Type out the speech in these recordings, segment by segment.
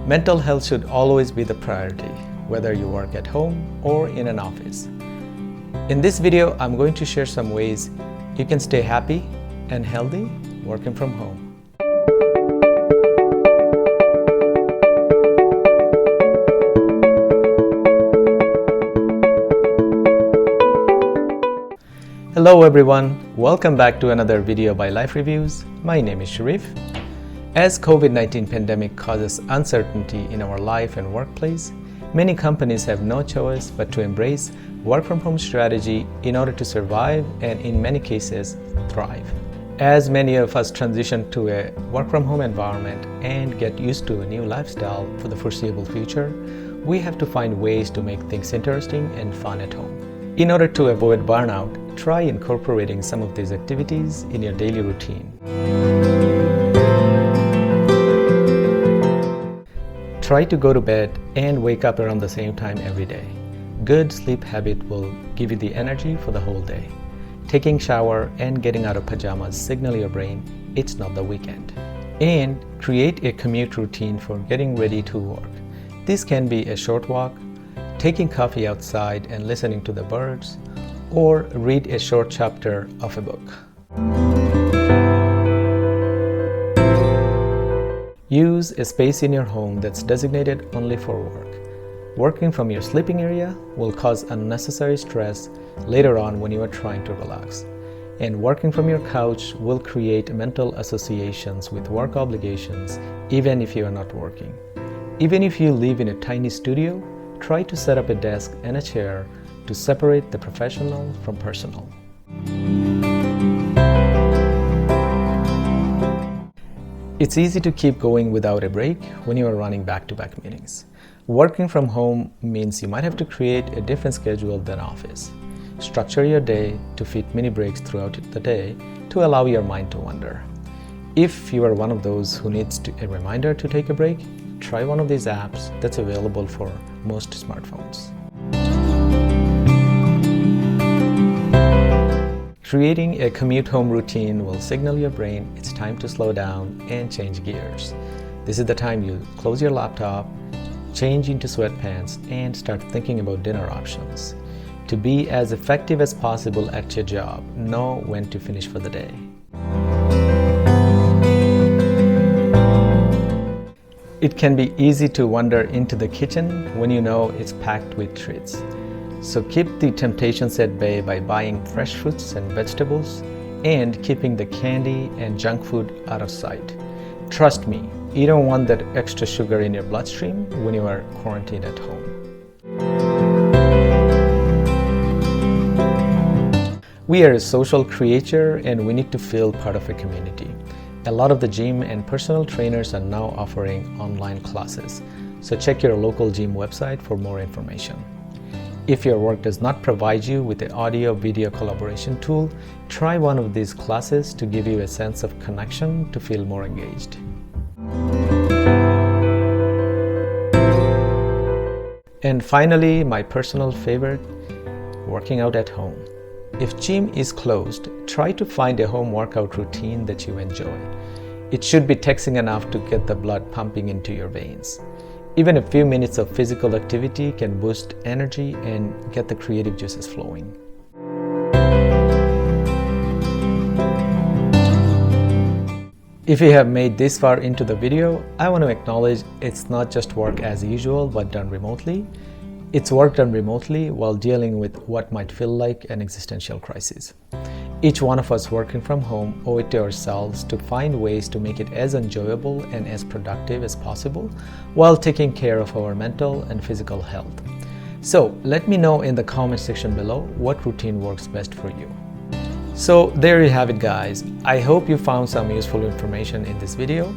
Mental health should always be the priority, whether you work at home or in an office. In this video, I'm going to share some ways you can stay happy and healthy working from home. Hello everyone, welcome back to another video by Life Reviews. My name is Sharif. As COVID-19 pandemic causes uncertainty in our life and workplace, many companies have no choice but to embrace work from home strategy in order to survive and in many cases thrive. As many of us transition to a work from home environment and get used to a new lifestyle for the foreseeable future, we have to find ways to make things interesting and fun at home. In order to avoid burnout, try incorporating some of these activities in your daily routine. Try to go to bed and wake up around the same time every day. Good sleep habit will give you the energy for the whole day. Taking shower and getting out of pajamas signal your brain it's not the weekend. And create a commute routine for getting ready to work. This can be a short walk, taking coffee outside and listening to the birds, or read a short chapter of a book. Use a space in your home that's designated only for work. Working from your sleeping area will cause unnecessary stress later on when you are trying to relax. And working from your couch will create mental associations with work obligations even if you are not working. Even if you live in a tiny studio, try to set up a desk and a chair to separate the professional from personal. It's easy to keep going without a break when you are running back-to-back meetings. Working from home means you might have to create a different schedule than office. Structure your day to fit mini breaks throughout the day to allow your mind to wander. If you are one of those who needs a reminder to take a break, try one of these apps that's available for most smartphones. Creating a commute home routine will signal your brain it's time to slow down and change gears. This is the time you close your laptop, change into sweatpants, and start thinking about dinner options. To be as effective as possible at your job, know when to finish for the day. It can be easy to wander into the kitchen when you know it's packed with treats. So keep the temptations at bay by buying fresh fruits and vegetables and keeping the candy and junk food out of sight. Trust me, you don't want that extra sugar in your bloodstream when you are quarantined at home. We are a social creature and we need to feel part of a community. A lot of the gym and personal trainers are now offering online classes, so check your local gym website for more information. If your work does not provide you with an audio-video collaboration tool, try one of these classes to give you a sense of connection to feel more engaged. And finally, my personal favorite, working out at home. If gym is closed, try to find a home workout routine that you enjoy. It should be taxing enough to get the blood pumping into your veins. Even a few minutes of physical activity can boost energy and get the creative juices flowing. If you have made this far into the video, I want to acknowledge it's not just work as usual but done remotely. It's work done remotely while dealing with what might feel like an existential crisis. Each one of us working from home owe it to ourselves to find ways to make it as enjoyable and as productive as possible while taking care of our mental and physical health. So let me know in the comment section below what routine works best for you. So there you have it, guys. I hope you found some useful information in this video.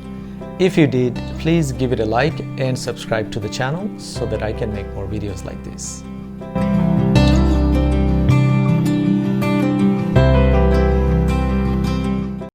If you did, please give it a like and subscribe to the channel so that I can make more videos like this.